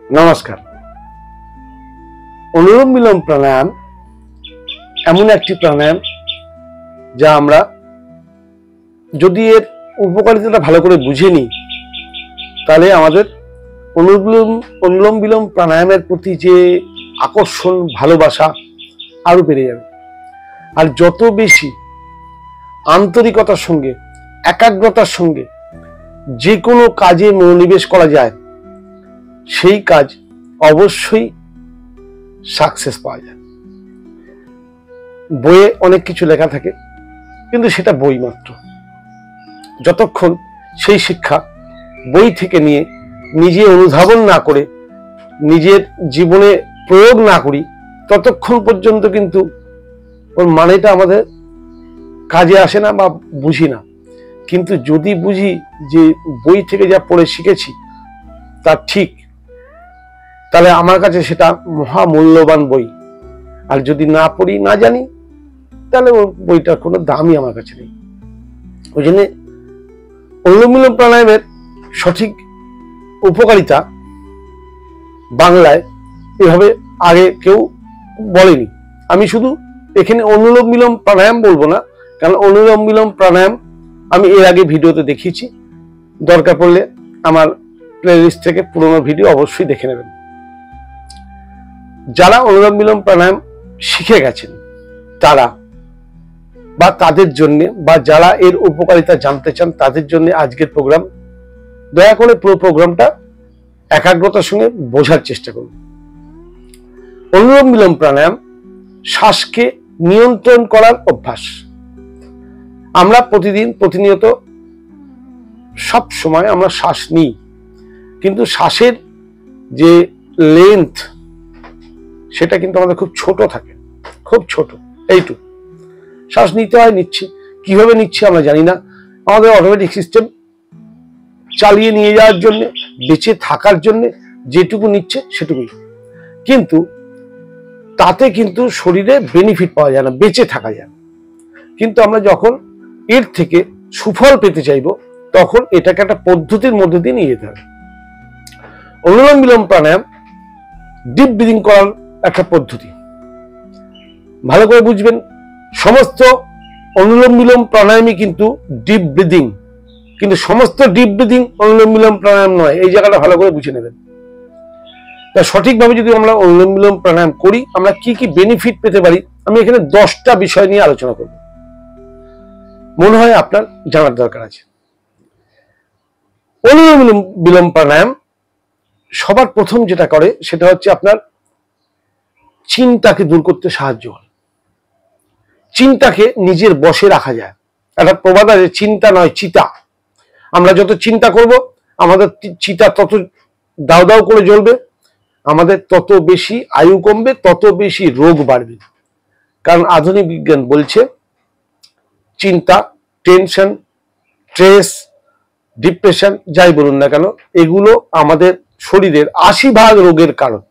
নমস্কার। অনুলোম বিলোম প্রাণায়াম এমন একটি প্রাণায়াম যা আমরা যদি এর উপকারিতাটা ভালো করে বুঝে নিই তাহলে আমাদের অনুলোম বিলোম প্রাণায়ামের প্রতি যে আকর্ষণ, ভালোবাসা আরো বেড়ে যাবে। আর যত বেশি আন্তরিকতার সঙ্গে, একাগ্রতার সঙ্গে যে কোনো কাজে মনোনিবেশ করা যায় সেই কাজ অবশ্যই সাকসেস পাওয়া যায়। বইয়ে অনেক কিছু লেখা থাকে, কিন্তু সেটা বই মাত্র। যতক্ষণ সেই শিক্ষা বই থেকে নিয়ে নিজে অনুধাবন না করে, নিজের জীবনে প্রয়োগ না করি, ততক্ষণ পর্যন্ত কিন্তু ওর মানেটা আমাদের কাজে আসে না বা বুঝি না। কিন্তু যদি বুঝি যে বই থেকে যা পড়ে শিখেছি তা ঠিক, তাহলে আমার কাছে সেটা মহামূল্যবান বই। আর যদি না পড়ি, না জানি, তাহলে ওই বইটার কোনো দামই আমার কাছে নেই। ওই জন্য অনুলোম বিলোম প্রাণায়ামের সঠিক উপকারিতা বাংলায় এভাবে আগে কেউ বলেনি। আমি শুধু এখানে অনুলোম বিলোম প্রাণায়াম বলবো না, কারণ অনুলোম বিলোম প্রাণায়াম আমি এর আগে ভিডিওতে দেখিয়েছি। দরকার পড়লে আমার প্লেলিস্ট থেকে পুরোনো ভিডিও অবশ্যই দেখে নেবেন। যারা অনুলোম বিলোম প্রাণায়াম শিখে গেছেন তারা বা তাদের জন্য, বা যারা এর উপকারিতা জানতে চান তাদের জন্য আজকের প্রোগ্রাম। দয়া করে পুরো প্রোগ্রামটা একাগ্রতার সঙ্গে বোঝার চেষ্টা করুন। অনুলোম বিলোম প্রাণায়াম শ্বাসকে নিয়ন্ত্রণ করার অভ্যাস। আমরা প্রতিনিয়ত সব সময় আমরা শ্বাস নিই, কিন্তু শ্বাসের যে লেন্থ সেটা কিন্তু আমাদের খুব ছোট থাকে, খুব ছোট। এইটুকু শ্বাস নিতে হয়, নিচ্ছি। কিভাবে নিচ্ছি আমরা জানি না। আমাদের অটোমেটিক সিস্টেম চালিয়ে নিয়ে যাওয়ার জন্য, বেঁচে থাকার জন্য যেটুকু নিচ্ছে সেটুকুই। কিন্তু তাতে কিন্তু শরীরে বেনিফিট পাওয়া যায় না, বেঁচে থাকা যায় না। কিন্তু আমরা যখন এর থেকে সুফল পেতে চাইব তখন এটাকে একটা পদ্ধতির মধ্যে দিয়ে নিয়ে যেতে হবে। অনুলোম বিলোম প্রাণায়াম ডিপ ব্রিদিং করার একটা পদ্ধতি। ভালো করে বুঝবেন, সমস্ত অনুলোম বিলোম প্রাণায়ামই কিন্তু ডিপ ব্রিদিং, কিন্তু সমস্ত ডিপ ব্রিদিং অনুলোম বিলোম প্রাণায়াম নয়। এই জায়গাটা ভালো করে বুঝে নেবেন। তা সঠিকভাবে যদি আমরা অনুলোম বিলোম প্রাণায়াম করি, আমরা কি কি বেনিফিট পেতে পারি, আমি এখানে 10টা বিষয় নিয়ে আলোচনা করব। মনে হয় আপনার জানার দরকার আছে। অনুলোম বিলোম প্রাণায়াম সবার প্রথম যেটা করে সেটা হচ্ছে আপনার চিন্তাকে দূর করতে সাহায্য করে। চিন্তাকে নিজের বশে রাখা যায়। একটা প্রবাদ আছে, চিন্তা নয় চিতা। আমরা যত চিন্তা করব আমাদের চিতা তত দাও দাও করে জ্বলবে, আমাদের তত বেশি আয়ু কমবে, তত বেশি রোগ বাড়বে। কারণ আধুনিক বিজ্ঞান বলছে চিন্তা, টেনশন, স্ট্রেস, ডিপ্রেশন, যাই বলুন না কেন, এগুলো আমাদের শরীরের 80% রোগের কারণ।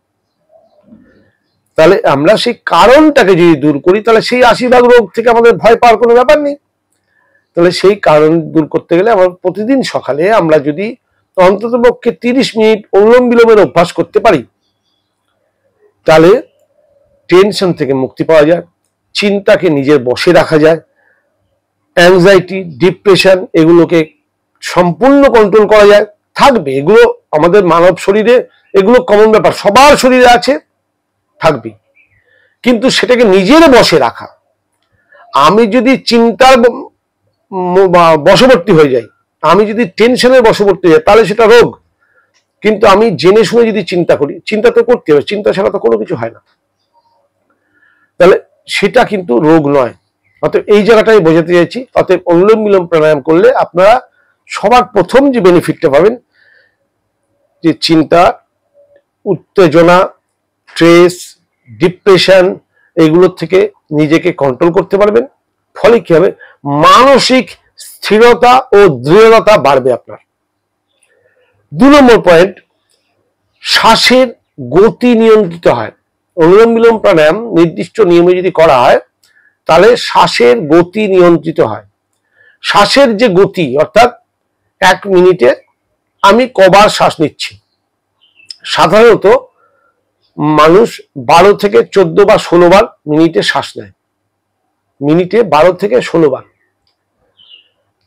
তাহলে আমরা সেই কারণটাকে যদি দূর করি, তাহলে সেই 80% রোগ থেকে আমাদের ভয় পাওয়ার কোনো ব্যাপার নেই। তাহলে সেই কারণ দূর করতে গেলে আমরা প্রতিদিন সকালে আমরা যদি অন্তত পক্ষে 30 মিনিট অনুলোম বিলোমের অভ্যাস করতে পারি, তাহলে টেনশন থেকে মুক্তি পাওয়া যায়, চিন্তাকে নিজের বশে রাখা যায়, অ্যাংজাইটি, ডিপ্রেশন এগুলোকে সম্পূর্ণ কন্ট্রোল করা যায়। থাকবে এগুলো আমাদের মানব শরীরে, এগুলো কমন ব্যাপার, সবার শরীরে আছে, থাকবে। কিন্তু সেটাকে নিজের বশে রাখা। আমি যদি চিন্তার বশবর্তী হয়ে যাই, আমি যদি টেনশনের বশবর্তী হয়ে যাই, তাহলে সেটা রোগ। কিন্তু আমি জেনে শুনে যদি চিন্তা করি, চিন্তা তো করতে হবে, চিন্তা ছাড়া তো কোনো কিছু হয় না, তাহলে সেটা কিন্তু রোগ নয়। অতএব এই জায়গাটাই বোঝাতে চাইছি। অতএব অনুলোম বিলোম প্রাণায়াম করলে আপনারা সবার প্রথম যে বেনিফিটটা পাবেন, যে চিন্তা, উত্তেজনা, স্ট্রেস, ডিপ্রেশন এগুলোর থেকে নিজেকে কন্ট্রোল করতে পারবেন। ফলে কি হবে, মানসিক স্থিরতা ও দৃঢ়তা বাড়বে আপনার। 2 নম্বর পয়েন্ট, শ্বাসের গতি নিয়ন্ত্রিত হয়। অনুলোম বিলোম প্রাণায়াম নির্দিষ্ট নিয়মে যদি করা হয় তাহলে শ্বাসের গতি নিয়ন্ত্রিত হয়। শ্বাসের যে গতি, অর্থাৎ 1 মিনিটে আমি কবার শ্বাস নিচ্ছি সাধারণত মানুষ 12 থেকে 14 বা 16 বার মিনিটে শ্বাস নেয়, মিনিটে 12 থেকে 16 বার।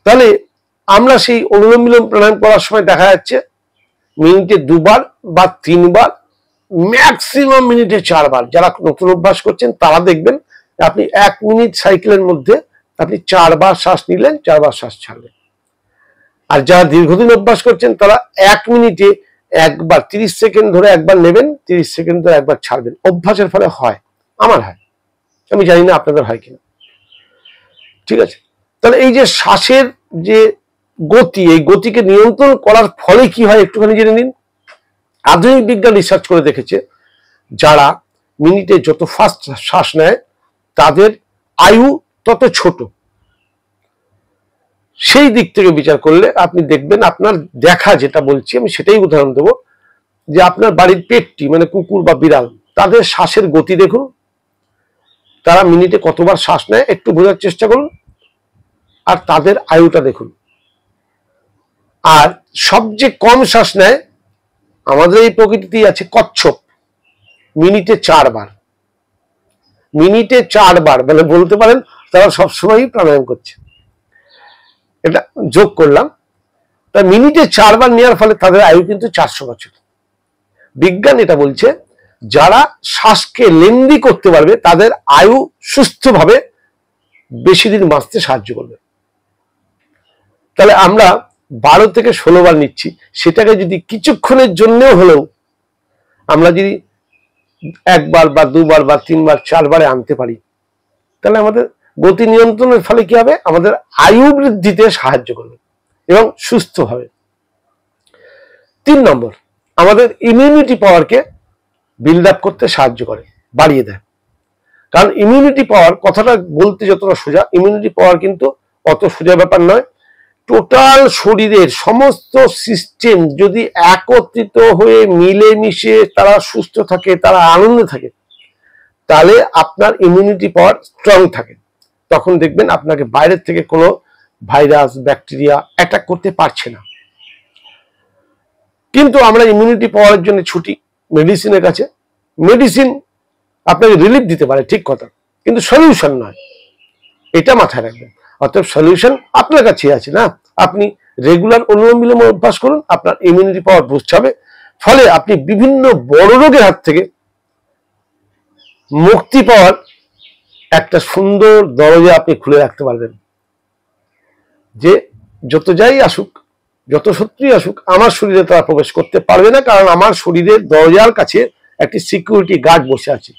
তাহলে আমরা সেই অনুলোম বিলোম প্রাণায়াম করার সময় দেখা যাচ্ছে মিনিটে 2 বার বা 3 বার, ম্যাক্সিমাম মিনিটে 4 বার। যারা নতুন অভ্যাস করছেন তারা দেখবেন আপনি 1 মিনিট সাইকেলের মধ্যে আপনি 4 বার শ্বাস নিলেন, 4 বার শ্বাস ছাড়লেন। আর যারা দীর্ঘদিন অভ্যাস করছেন তারা 1 মিনিটে একবার 30 সেকেন্ড ধরে একবার নেবেন, 30 সেকেন্ড ধরে একবার ছাড়বেন। অভ্যাসের ফলে হয়, আমার হয়, আমি জানি না আপনাদের হয় কিনা। ঠিক আছে, তাহলে এই যে শ্বাসের যে গতি, এই গতিকে নিয়ন্ত্রণ করার ফলে কি হয় একটুখানি জেনে নিন। আধুনিক বিজ্ঞান রিসার্চ করে দেখেছে যারা মিনিটে যত ফাস্ট শ্বাস নেয় তাদের আয়ু তত ছোট। সেই দিক থেকে বিচার করলে আপনি দেখবেন, আপনার দেখা যেটা বলছি আমি সেটাই উদাহরণ দেবো, যে আপনার বাড়ির পেটটি মানে কুকুর বা বিড়াল, তাদের শ্বাসের গতি দেখুন, তারা মিনিটে কতবার শ্বাস নেয় একটু বোঝার চেষ্টা করুন, আর তাদের আয়ুটা দেখুন। আর সবচেয়ে কম শ্বাস নেয় আমাদের এই প্রকৃতিতেই আছে কচ্ছপ, মিনিটে 4 বার। মিনিটে 4 বার মানে বলতে পারেন তারা সবসময়ই প্রাণায়াম করছে, এটা যোগ করলাম। তা মিনিটে 4 বার নেওয়ার ফলে তাদের আয়ু কিন্তু 400 বছর। বিজ্ঞান এটা বলছে যারা শ্বাসকে লেন্দি করতে পারবে তাদের আয়ু সুস্থভাবে বেশি দিন বাঁচতে সাহায্য করবে। তাহলে আমরা 12 থেকে 16 বার নিচ্ছি, সেটাকে যদি কিছুক্ষণের জন্যও হলেও আমরা যদি 1 বার বা 2 বার বা 3 বার 4 বারে আনতে পারি, তাহলে আমাদের গতি নিয়ন্ত্রণের ফলে কি হবে, আমাদের আয়ু বৃদ্ধিতে সাহায্য করবে এবং সুস্থ হবে। 3 নম্বর, আমাদের ইমিউনিটি পাওয়ারকে বিল্ড আপ করতে সাহায্য করে, বাড়িয়ে দেয়। কারণ ইমিউনিটি পাওয়ার কথাটা বলতে যতটা সোজা, ইমিউনিটি পাওয়ার কিন্তু অত সোজা ব্যাপার নয়। টোটাল শরীরের সমস্ত সিস্টেম যদি একত্রিত হয়ে মিলেমিশে তারা সুস্থ থাকে, তারা আনন্দে থাকে, তাহলে আপনার ইমিউনিটি পাওয়ার স্ট্রং থাকে। তখন দেখবেন আপনাকে বাইরের থেকে কোনো ভাইরাস ব্যাকটেরিয়া অ্যাটাক করতে পারছে না। কিন্তু আমরা ইমিউনিটি পাওয়ারের জন্য ছুটি মেডিসিনের কাছে। মেডিসিন আপনাকে রিলিফ দিতে পারে, ঠিক কথা, কিন্তু সলিউশন নয়, এটা মাথায় রাখবেন। অতএব সলিউশন আপনার কাছে আছে না, আপনি রেগুলার অনুলোম বিলোম অভ্যাস করুন, আপনার ইমিউনিটি পাওয়ার বুস্ট হবে, ফলে আপনি বিভিন্ন বড় রোগের হাত থেকে মুক্তি পাওয়ার একটা সুন্দর দরজা আপনি খুলে রাখতে পারবেন। যে যত যাই আসুক, যত শত্রুই আসুক, আমার শরীরে তারা প্রবেশ করতে পারবে না, কারণ আমার শরীরের দরজার কাছে একটি সিকিউরিটি গার্ড বসে আছে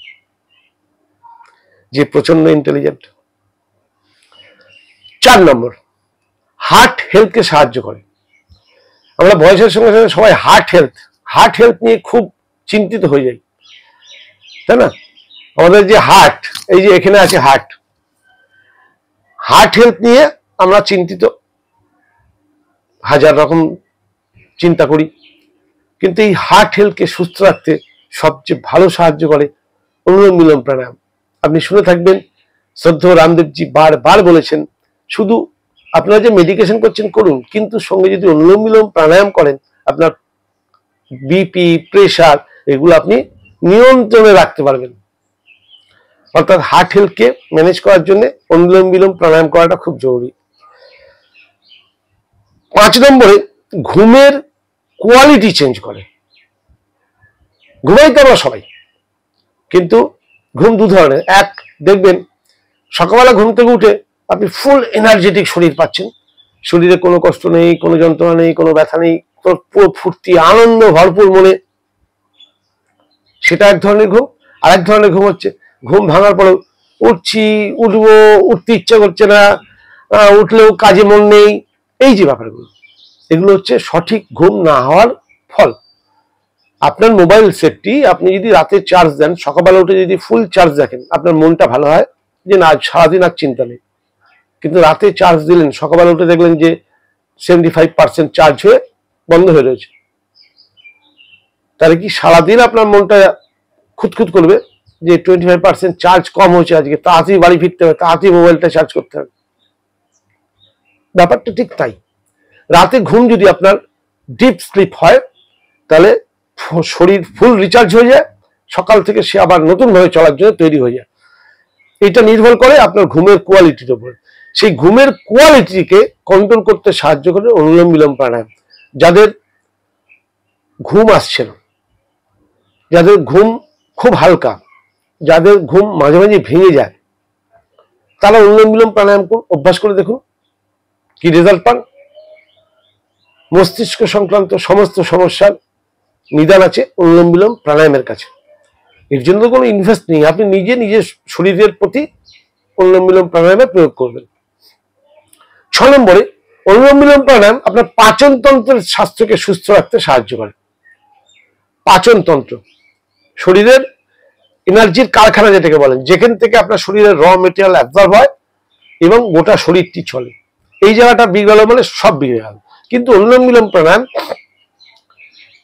যে প্রচন্ড ইন্টেলিজেন্ট। 4 নম্বর, হার্ট হেলথকে সাহায্য করে। আমরা বয়সের সঙ্গে সঙ্গে সবাই হার্ট হেলথ নিয়ে খুব চিন্তিত হয়ে যাই, তাই না? আমাদের যে হার্ট, এই যে এখানে আছে হার্ট হেলথ নিয়ে আমরা চিন্তিত, হাজার রকম চিন্তা করি, কিন্তু এই হার্ট হেলথকে সুস্থ রাখতে সবচেয়ে ভালো সাহায্য করে অনুলোম বিলোম প্রাণায়াম। আপনি শুনে থাকবেন শ্রদ্ধেয় রামদেবজি বারবার বলেছেন, শুধু আপনারা যে মেডিকেশন করছেন করুন, কিন্তু সঙ্গে যদি অনুলোম বিলোম প্রাণায়াম করেন আপনার বিপি, প্রেশার এগুলো আপনি নিয়ন্ত্রণে রাখতে পারবেন। অর্থাৎ হার্ট হেলথকে ম্যানেজ করার জন্য অনুলোম বিলোম প্রাণায়াম করাটা খুব জরুরি। 5 নম্বরে, ঘুমের কোয়ালিটি চেঞ্জ করে। ঘুমাই তো আমরা সবাই, কিন্তু ঘুম 2 ধরনের। এক, দেখবেন সকালবেলা ঘুম থেকে উঠে আপনি ফুল এনার্জেটিক শরীর পাচ্ছেন, শরীরে কোনো কষ্ট নেই, কোনো যন্ত্রণা নেই, কোনো ব্যথা নেই, পুরো ফুর্তি, আনন্দ ভরপুর মনে, সেটা এক ধরনের ঘুম। আর এক ধরনের ঘুম হচ্ছে ঘুম ভাঙার পরেও উঠতে ইচ্ছা করছে না, উঠলেও কাজে মন নেই, এই যে ব্যাপারগুলো, এগুলো হচ্ছে সঠিক ঘুম না হওয়ার ফল। আপনার মোবাইল সেটটি আপনি যদি রাতে চার্জ দেন, সকালবেলা উঠে যদি ফুল চার্জ দেখেন, আপনার মনটা ভালো হয় যে না সারাদিন আর চিন্তা নেই। কিন্তু রাতে চার্জ দিলেন, সকালবেলা উঠে দেখলেন যে 75% চার্জ হয়ে বন্ধ হয়ে রয়েছে, তাহলে কি সারাদিন আপনার মনটা খুঁতখুত করবে যে 25% চার্জ কম হয়েছে, আজকে তাড়াতাড়ি বাড়ি ফিরতে হবে, তাড়াতাড়ি মোবাইলটা চার্জ করতে হবে। ব্যাপারটা ঠিক তাই। রাতে ঘুম যদি আপনার ডিপ স্লিপ হয়, তাহলে শরীর ফুল রিচার্জ হয়ে যায়, সকাল থেকে সে আবার নতুন ভাবে চলার জন্য তৈরি হয়ে যায়। এটা নির্ভর করে আপনার ঘুমের কোয়ালিটির উপর। সেই ঘুমের কোয়ালিটিকে কন্ট্রোল করতে সাহায্য করে অনুলোম বিলোম প্রাণায়াম। যাদের ঘুম আসছে না, যাদের ঘুম খুব হালকা, যাদের ঘুম মাঝে মাঝে ভেঙে যায়, তারা অনুলোম বিলোম প্রাণায়াম অভ্যাস করে দেখুন, কি রেজাল্ট পান। মস্তিষ্ক সংক্রান্ত সমস্ত সমস্যার নিদান আছে অনুলোম বিলোম প্রাণায়ামের কাছে। এর জন্য কোনো ইনভেস্ট নেই, আপনি নিজে নিজের শরীরের প্রতি অনুলোম বিলোম প্রাণায়ামে প্রয়োগ করবেন। 6 নম্বরে, অনুলোম বিলোম প্রাণায়াম আপনার পাচন তন্ত্রের স্বাস্থ্যকে সুস্থ রাখতে সাহায্য করে। পাচন তন্ত্র শরীরের এনার্জির কারখানা যেটাকে বলেন, যেখান থেকে আপনার শরীরের র মেটেরিয়াল অ্যাবজর্ব হয় এবং গোটা শরীরটি চলে। এই জায়গাটা বিগড়ে গেল মানে সব বিগড়ে গেল। কিন্তু অনুলোম বিলোম প্রাণায়াম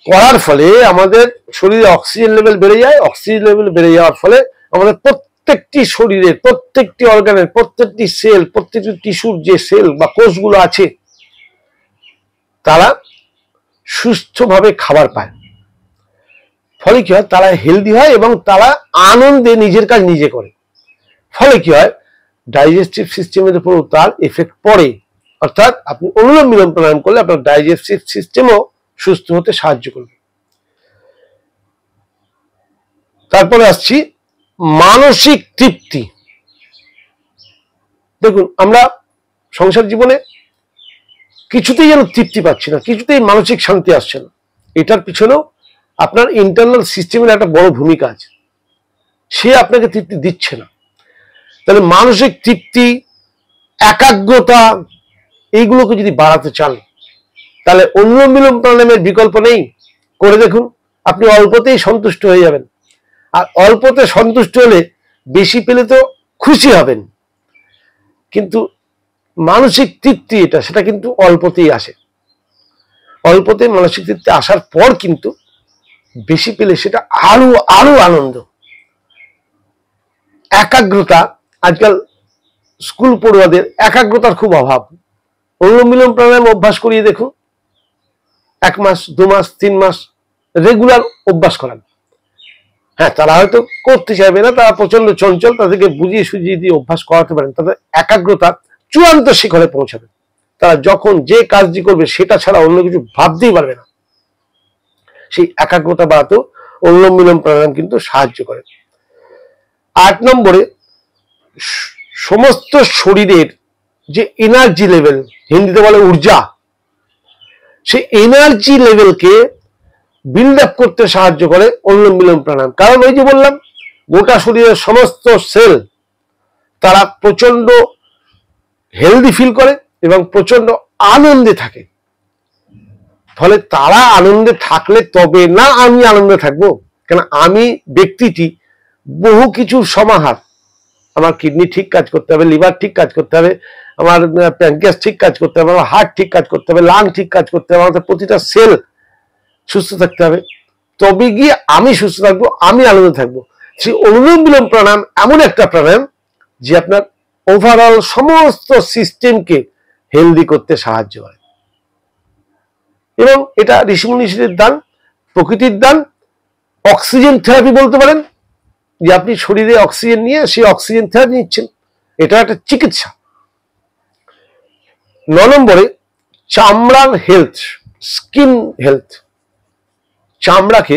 করার ফলে আমাদের শরীরে অক্সিজেন লেভেল বেড়ে যায়। অক্সিজেন লেভেল বেড়ে যাওয়ার ফলে আমাদের প্রত্যেকটি শরীরের প্রত্যেকটি অর্গানের প্রত্যেকটি সেল, প্রত্যেকটি টিস্যুর যে সেল বা কোষগুলো আছে, তারা সুস্থভাবে খাবার পায়। ফলে কি হয়, তারা হেলদি হয় এবং তারা আনন্দে নিজের কাজ নিজে করে। ফলে কি হয়, ডাইজেস্টিভ সিস্টেমের উপর তার এফেক্ট পড়ে। অর্থাৎ আপনি অনুলোম বিলোম প্রাণায়াম করলে আপনার ডাইজেস্টিভ সিস্টেমও সুস্থ হতে সাহায্য করবে। তারপরে আসছি মানসিক তৃপ্তি। দেখুন, আমরা সংসার জীবনে কিছুতেই যেন তৃপ্তি পাচ্ছি না, কিছুতেই মানসিক শান্তি আসছে না। এটার পিছনেও আপনার ইন্টারনাল সিস্টেমের একটা বড় ভূমিকা আছে, সে আপনাকে তৃপ্তি দিচ্ছে না। তাহলে মানসিক তৃপ্তি, একাগ্রতা, এইগুলোকে যদি বাড়াতে চান, তাহলে অনুলোম বিলোম প্রাণায়ামের বিকল্প নেই। করে দেখুন, আপনি অল্পতেই সন্তুষ্ট হয়ে যাবেন। আর অল্পতে সন্তুষ্ট হলে বেশি পেলে তো খুশি হবেন, কিন্তু মানসিক তৃপ্তি সেটা কিন্তু অল্পতেই আসে। অল্পতে মানসিক তৃপ্তি আসার পর কিন্তু বেশি পেলে সেটা আরো আরো আনন্দ। একাগ্রতা, আজকাল স্কুল পড়ুয়াদের একাগ্রতার খুব অভাব। অনুলোম বিলোম প্রাণায়াম অভ্যাস করিয়ে দেখুন, 1 মাস 2 মাস 3 মাস রেগুলার অভ্যাস করান। হ্যাঁ, তারা হয়তো করতে চাইবে না, তারা প্রচন্ড চঞ্চল, তাদেরকে বুঝিয়ে সুঝিয়ে দিয়ে অভ্যাস করাতে পারেন। তাদের একাগ্রতা চূড়ান্ত শিখরে পৌঁছাবে। তারা যখন যে কাজটি করবে সেটা ছাড়া অন্য কিছু ভাবতেই পারবে না। সেই একাগ্রতা বাড়াতেও অনুলোম বিলোম প্রাণায়াম কিন্তু সাহায্য করে। 8 নম্বরে, সমস্ত শরীরের যে এনার্জি লেভেল, হিন্দিতে বলে ঊর্জা, সেই এনার্জি লেভেলকে বিল্ড আপ করতে সাহায্য করে অনুলোম বিলোম প্রাণায়াম। কারণ ওই যে বললাম, গোটা শরীরের সমস্ত সেল তারা প্রচন্ড হেলদি ফিল করে এবং প্রচন্ড আনন্দে থাকে। ফলে তারা আনন্দে থাকলে তবে না আমি আনন্দে থাকবো। কেন, আমি ব্যক্তিটি বহু কিছুর সমাহার। আমার কিডনি ঠিক কাজ করতে হবে, লিভার ঠিক কাজ করতে হবে, আমার প্যানক্রিয়াস ঠিক কাজ করতে হবে, আমার হার্ট ঠিক কাজ করতে হবে, লাং ঠিক কাজ করতে হবে, আমাদের প্রতিটা সেল সুস্থ থাকতে হবে। তবে গিয়ে আমি সুস্থ থাকবো, আমি আনন্দে থাকবো। সেই অনুলোম বিলোম প্রাণায়াম এমন একটা প্রাণায়াম যে আপনার ওভারঅল সমস্ত সিস্টেমকে হেলদি করতে সাহায্য করে। এবং এটা ঋষিমুনিদের দান, প্রকৃতির দান। অক্সিজেন থেরাপি বলতে পারেন, যে আপনি শরীরে অক্সিজেন নিয়ে সেই অক্সিজেন থেরাপি নিচ্ছেন, এটা একটা চিকিৎসা। 9 নম্বরে, চামড়ার হেলথ, স্কিন হেলথ, চামড়াকে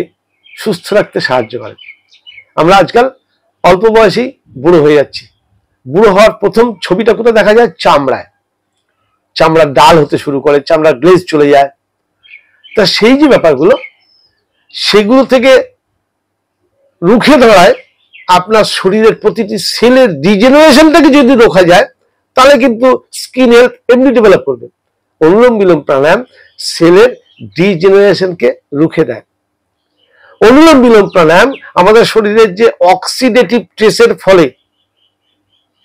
সুস্থ রাখতে সাহায্য করে। আমরা আজকাল অল্প বয়সেই বুড়ো হয়ে যাচ্ছি। বুড়ো হওয়ার প্রথম ছবিটা কোথায় দেখা যায়? চামড়ায়। চামড়ার ডাল হতে শুরু করে, চামড়ার গ্লেজ চলে যায়। তা সেই যে ব্যাপারগুলো, সেগুলো থেকে রুখে ধরায় আপনার শরীরের প্রতিটি সেলের ডিজেনারেশনটাকে যদি রোখা যায়, তাহলে কিন্তু স্কিন হেলথ এমনি ডেভেলপ করবে। অনুলোম বিলোম প্রাণায়াম সেলের ডিজেনারেশনকে রুখে দেয়। অনুলোম বিলোম প্রাণায়াম আমাদের শরীরের যে অক্সিডেটিভ স্ট্রেসের ফলে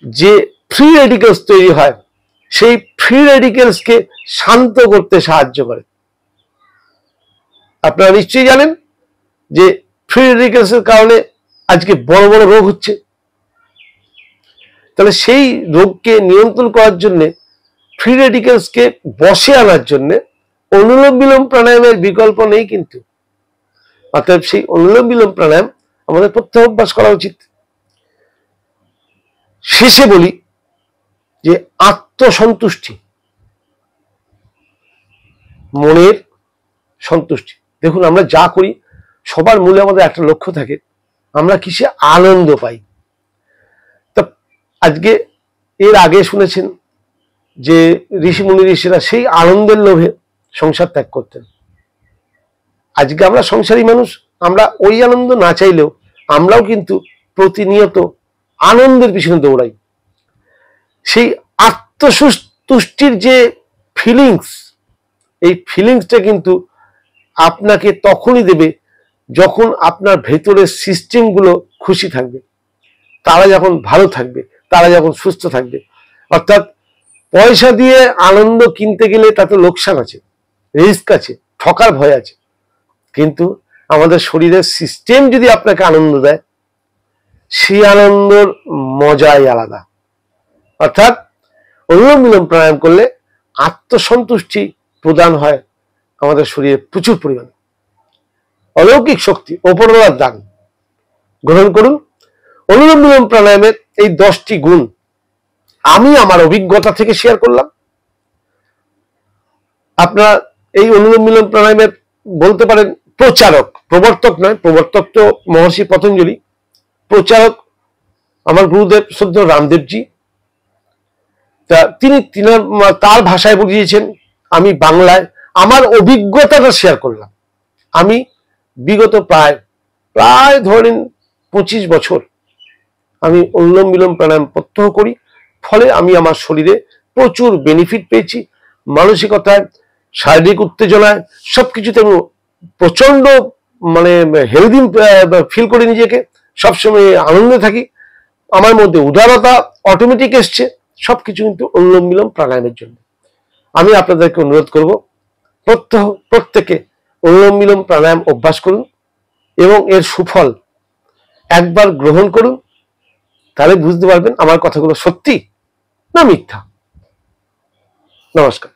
যে ফ্রি রেডিকেলস তৈরি হয়, সেই ফ্রি রেডিকেলসকে শান্ত করতে সাহায্য করে। আপনারা নিশ্চয়ই জানেন যে ফ্রি রেডিকেলসের কারণে আজকে বড় বড় রোগ হচ্ছে। তাহলে সেই রোগকে নিয়ন্ত্রণ করার জন্য, ফ্রি রেডিকেলসকে বশে আনার জন্য অনুলোম বিলোম প্রাণায়ামের বিকল্প নেই। কিন্তু অতএব সেই অনুলোম বিলোম প্রাণায়াম আমাদের প্রত্যহ অভ্যাস করা উচিত। শেষে বলি যে আত্মসন্তুষ্টি, মনের সন্তুষ্টি। দেখুন, আমরা যা করি সবার মূলে আমাদের একটা লক্ষ্য থাকে, আমরা কিসে আনন্দ পাই। তা আজকে এর আগে শুনেছেন যে ঋষিরা সেই আনন্দের লোভে সংসার ত্যাগ করতেন। আজকে আমরা সংসারী মানুষ, আমরা ওই আনন্দ না চাইলেও আমরাও কিন্তু প্রতিনিয়ত আনন্দের পিছনে দৌড়াই। সেই আত্মসন্তুষ্টির যে ফিলিংস, এই ফিলিংসটা কিন্তু আপনাকে তখনই দেবে যখন আপনার ভেতরের সিস্টেমগুলো খুশি থাকবে, তারা যখন ভালো থাকবে, তারা যখন সুস্থ থাকবে। অর্থাৎ পয়সা দিয়ে আনন্দ কিনতে গেলে তাতে লোকসান আছে, রিস্ক আছে, ঠকার ভয় আছে। কিন্তু আমাদের শরীরের সিস্টেম যদি আপনাকে আনন্দ দেয়, সেই আনন্দর মজাই আলাদা। অর্থাৎ অনুলোম বিলোম প্রাণায়াম করলে আত্মসন্তুষ্টি প্রদান হয় আমাদের শরীরে প্রচুর পরিমাণে। অলৌকিক শক্তি, ওপরওয়ালার দান গ্রহণ করুন। অনুলোম বিলোম প্রাণায়ামের এই 10টি গুণ আমি আমার অভিজ্ঞতা থেকে শেয়ার করলাম। আপনারা এই অনুলোম বিলোম প্রাণায়ামের বলতে পারেন প্রচারক, প্রবর্তক নয়, প্রবর্তক তো মহর্ষি পতঞ্জলি, প্রচারক আমার গুরুদেব শ্রদ্ধেয় রামদেবজি। তা তিনি তার ভাষায় বুঝিয়েছেন, আমি বাংলায় আমার অভিজ্ঞতাটা শেয়ার করলাম। আমি বিগত প্রায় ধরেন 25 বছর আমি অনুলোম বিলোম প্রাণায়াম প্রত্যহ করি। ফলে আমি আমার শরীরে প্রচুর বেনিফিট পেয়েছি। মানসিকতায়, শারীরিক উত্তেজনায়, সবকিছুতে আমি প্রচন্ড হেলদি ফিল করি নিজেকে, সবসময় আনন্দে থাকি। আমার মধ্যে উদারতা অটোমেটিক এসছে, সবকিছু কিন্তু অনুলোম বিলোম প্রাণায়ামের জন্য। আমি আপনাদেরকে অনুরোধ করব, প্রত্যেকে অনুলোম বিলোম প্রাণায়াম অভ্যাস করুন এবং এর সুফল একবার গ্রহণ করুন। তাহলে বুঝতে পারবেন আমার কথাগুলো সত্যি না মিথ্যা। নমস্কার।